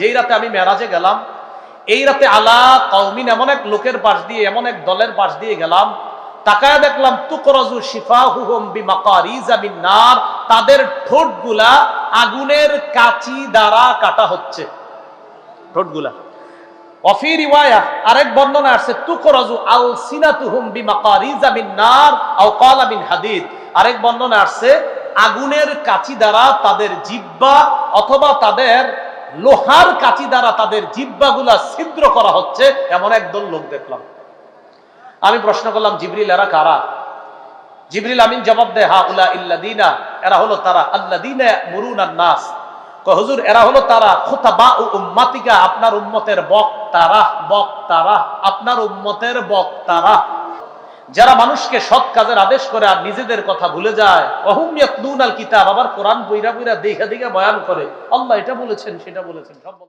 যেই রাতে আমি মেরাজে গেলাম, এই রাতে আলা কওমিন এমন এক লোকের পাশ দিয়ে, এমন এক দলের পাশ দিয়ে গেলাম, তাকায়া দেখলাম তুকরাজু শিফাহুহুম বিমাকারিজা মিন নার, তাদের ঠোঁটগুলা আগুনের কাঁচি দ্বারা কাটা হচ্ছে, ঠোঁটগুলা। ওয়াফি রিওয়ায়া আরেক বর্ণনা আছে তুকরাজু আলসিনাতুহুম বিমাকারিজা মিন নার আও ক্বালা মিন হাদিদ, আরেক বর্ণনা আছে আগুনের কাঁচি দ্বারা তাদের জিহ্বা অথবা তাদের লোহার কাঁচি দ্বারা তাদের জিহ্বাগুলা ছিদ্র করা হচ্ছে, এমন একদল লোক দেখলাম। আমি প্রশ্ন করলাম, জিবরিল এরা কারা? জিবরিল আমিন জবাব দেয়, হাউলা ইল্লাযিনা, এরা হলো তারা, আল্লাযিনা ইয়ামুরুনান নাস, কয় হুজুর এরা হলো তারা খুতাবাউ উম্মাতিকা, আপনার উম্মতের বক্তারা, বক্তারা, আপনার উম্মতের বক্তারা, যারা মানুষকে সৎ কাজের আদেশ করে আর নিজেদের কথা ভুলে যায়। ওহুম ইয়াতলুনাল কিতাব, আবার কোরআন পইরা পইরা দেখা দেখা বয়ান করে, আল্লাহ এটা বলেছেন সেটা বলেছেন সব